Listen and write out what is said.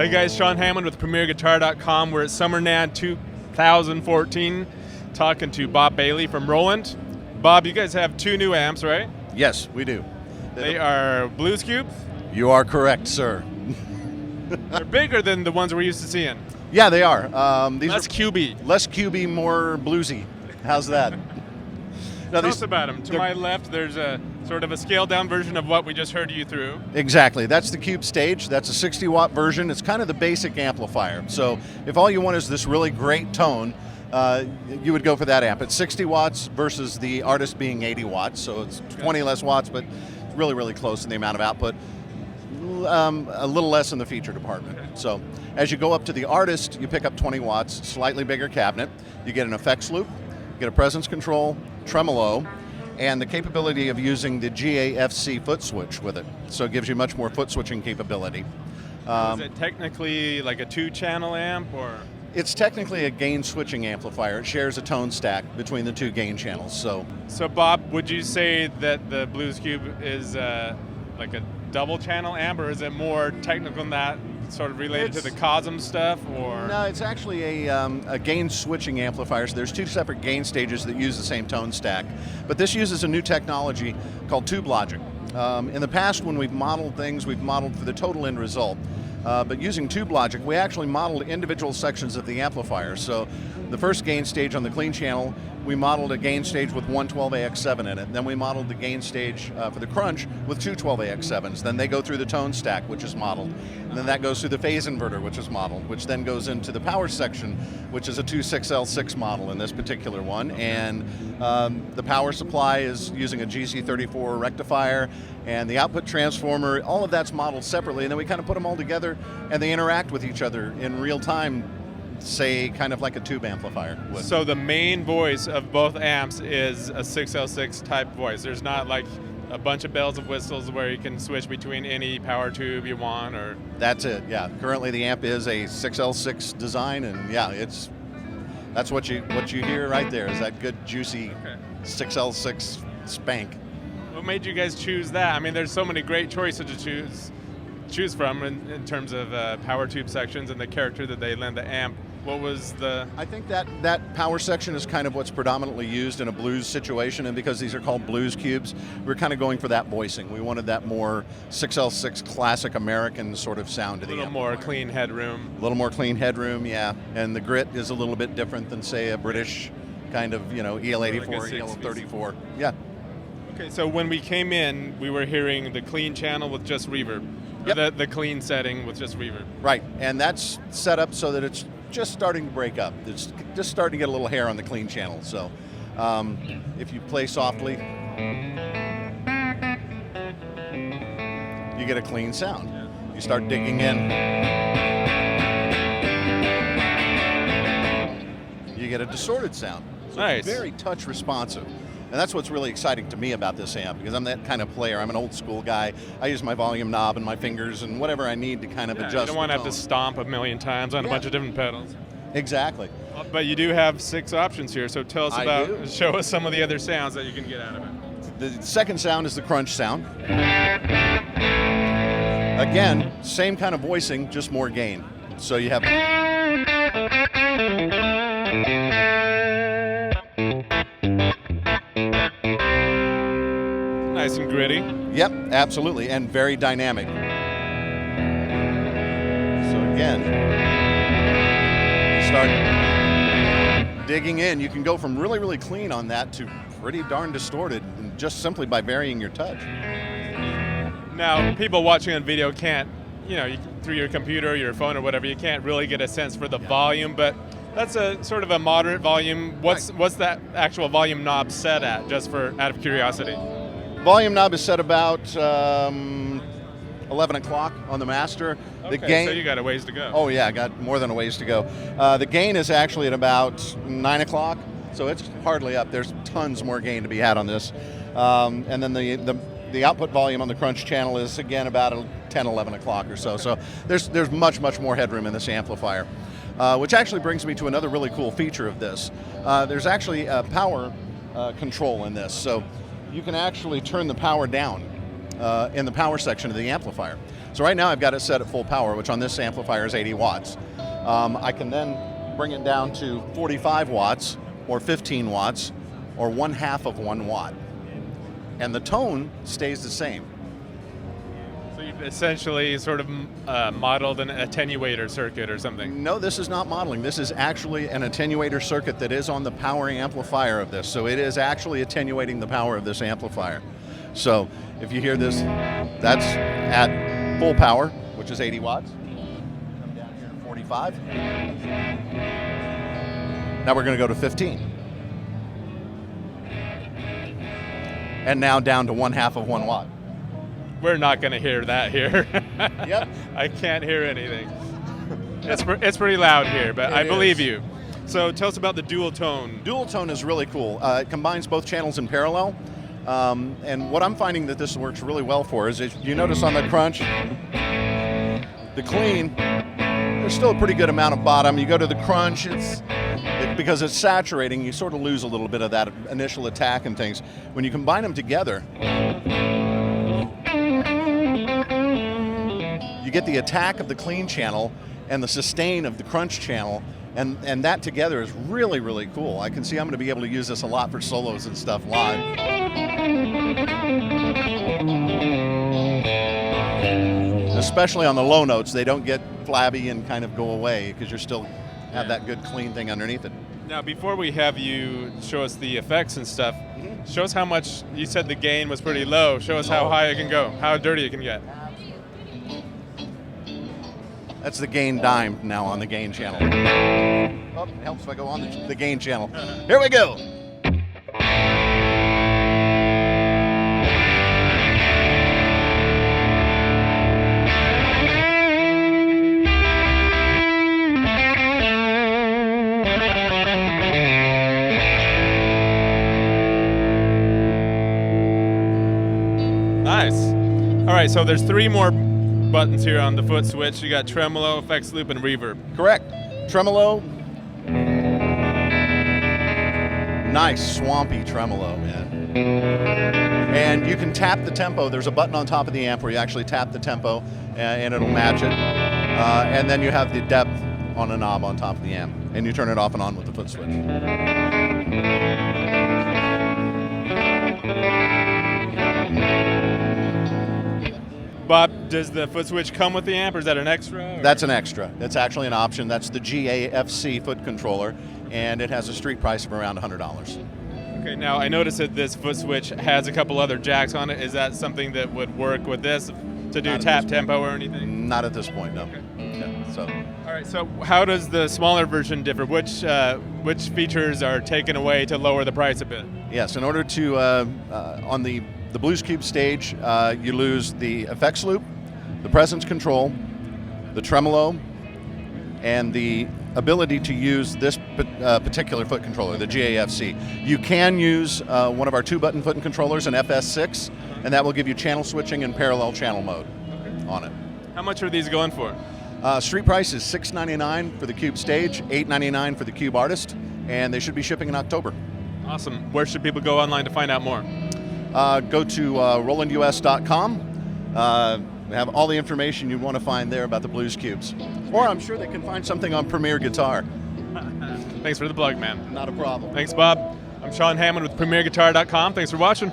Hey guys, Sean Hammond with PremierGuitar.com. We're at Summer NAMM 2014 talking to Bob Bailey from Roland. Bob, you guys have two new amps, right? Yes, we do. They are Blues Cubes. You are correct, sir. They're bigger than the ones we're used to seeing. Yeah, they are. These Less are cubey. less cubey, more bluesy. How's that? Now, Tell us about them. To my left, there's a sort of a scaled-down version of what we just heard you through. Exactly. That's the Cube Stage. That's a 60-watt version. It's kind of the basic amplifier. So if all you want is this really great tone, you would go for that amp. It's 60 watts versus the Artist being 80 watts. So it's 20 less watts, but really, really close in the amount of output. A little less in the feature department. So as you go up to the Artist, you pick up 20 watts, slightly bigger cabinet. You get an effects loop, you get a presence control, tremolo, and the capability of using the Afc foot switch with it. So it gives you much more foot switching capability. Is it technically like a two-channel amp, or? It's technically a gain switching amplifier. It shares a tone stack between the two gain channels. So Bob, would you say that the Blues Cube is like a double-channel amp, or is it more technical than that, sort of related to the Cosm stuff, or? No, it's actually a gain switching amplifier. So there's two separate gain stages that use the same tone stack. But this uses a new technology called tube logic. In the past, when we've modeled things, we've modeled for the total end result. But using tube logic, we actually modeled individual sections of the amplifier. So the first gain stage on the clean channel, we modeled a gain stage with one 12AX7 in it. Then we modeled the gain stage for the crunch with two 12AX7s. Then they go through the tone stack, which is modeled. And then that goes through the phase inverter, which is modeled, which then goes into the power section, which is a 26L6 model in this particular one. And the power supply is using a GC34 rectifier, and the output transformer, all of that's modeled separately. And then we kind of put them all together, and they interact with each other in real time, say kind of like a tube amplifier would. So the main voice of both amps is a 6L6 type voice. There's not like a bunch of bells and whistles where you can switch between any power tube you want, or? That's it, yeah. Currently the amp is a 6L6 design, and yeah, that's what you hear right there, is that good juicy 6L6 spank. What made you guys choose that? I mean, there's so many great choices to choose from in terms of power tube sections and the character that they lend the amp. What was the? I think that power section is kind of what's predominantly used in a blues situation, and because these are called Blues Cubes, we're kind of going for that voicing. We wanted that more 6L6 classic American sort of sound to the amp. A little more clean headroom. A little more clean headroom, yeah. And the grit is a little bit different than, say, a British kind of, EL84, like EL34. Yeah. Okay, so when we came in, we were hearing the clean channel with just reverb. Yep. The clean setting with just reverb. Right, and that's set up so that it's just starting to break up. It's just starting to get a little hair on the clean channel. So if you play softly, you get a clean sound. You start digging in, you get a distorted sound. So nice. It's very touch responsive. And that's what's really exciting to me about this amp, because I'm that kind of player. I'm an old school guy. I use my volume knob and my fingers and whatever I need to kind of adjust. You don't want to have to stomp a million times on a bunch of different pedals. Exactly. But you do have 6 options here, so tell us show us some of the other sounds that you can get out of it. The second sound is the crunch sound. Again, same kind of voicing, just more gain. So you have nice and gritty. Yep, absolutely, and very dynamic. So again, you start digging in. You can go from really, really clean on that to pretty darn distorted, just simply by varying your touch. Now, people watching on video can't, through your computer, your phone, or whatever, you can't really get a sense for the volume, but that's a sort of a moderate volume. What's that actual volume knob set at, just out of curiosity? Volume knob is set about 11 o'clock on the master. Okay, the gain, so you got a ways to go. Oh yeah, I got more than a ways to go. The gain is actually at about 9 o'clock, so it's hardly up. There's tons more gain to be had on this. And then the output volume on the crunch channel is again about 10, 11 o'clock or so. So there's much, much more headroom in this amplifier. Which actually brings me to another really cool feature of this. There's actually a power control in this. So you can actually turn the power down in the power section of the amplifier. So right now I've got it set at full power, which on this amplifier is 80 watts. I can then bring it down to 45 watts or 15 watts or 1/2 of 1 watt. And the tone stays the same. So you've essentially sort of modeled an attenuator circuit or something. No, this is not modeling. This is actually an attenuator circuit that is on the power amplifier of this. So it is actually attenuating the power of this amplifier. So if you hear this, that's at full power, which is 80 watts. Come down here to 45. Now we're going to go to 15. And now down to 1/2 of 1 watt. We're not going to hear that here. Yep. I can't hear anything. It's pretty loud here, but I believe you. So tell us about the dual tone. Dual tone is really cool. It combines both channels in parallel. And what I'm finding that this works really well for is if you notice on the crunch, the clean, there's still a pretty good amount of bottom. You go to the crunch, because it's saturating, you sort of lose a little bit of that initial attack and things. When you combine them together, you get the attack of the clean channel and the sustain of the crunch channel, and that together is really, really cool. I can see I'm going to be able to use this a lot for solos and stuff live. Especially on the low notes, they don't get flabby and kind of go away because you're still have that good clean thing underneath it. Now, before we have you show us the effects and stuff, show us how much, you said the gain was pretty low. Show us how high it can go, how dirty it can get. That's the gain dime now on the gain channel. Oh, it helps if I go on the gain channel. Here we go. Nice. All right, so there's 3 more buttons here on the foot switch. You got tremolo, effects loop, and reverb. Correct. Tremolo. Nice swampy tremolo, man. And you can tap the tempo. There's a button on top of the amp where you actually tap the tempo and it'll match it. And then you have the depth on a knob on top of the amp. And you turn it off and on with the foot switch. Bob, does the foot switch come with the amp, or is that an extra? Or? That's an extra. That's actually an option. That's the Afc Foot Controller, and it has a street price of around $100. Okay, now I noticed that this foot switch has a couple other jacks on it. Is that something that would work with this to do tap tempo or anything? Not at this point, no. Okay. Yeah, so. All right, so how does the smaller version differ? Which features are taken away to lower the price a bit? Yes, in order to, on the Blues Cube stage, you lose the effects loop, the presence control, the tremolo, and the ability to use this particular foot controller, the GAFC. You can use one of our 2-button foot controllers, an FS6, and that will give you channel switching and parallel channel mode on it. How much are these going for? Street price is $699 for the Cube stage, $899 for the Cube artist, and they should be shipping in October. Awesome. Where should people go online to find out more? Go to rolandus.com. We have all the information you want to find there about the Blues Cubes. Or I'm sure they can find something on Premier Guitar. Thanks for the plug, man. Not a problem. Thanks, Bob. I'm Sean Hammond with PremierGuitar.com. Thanks for watching.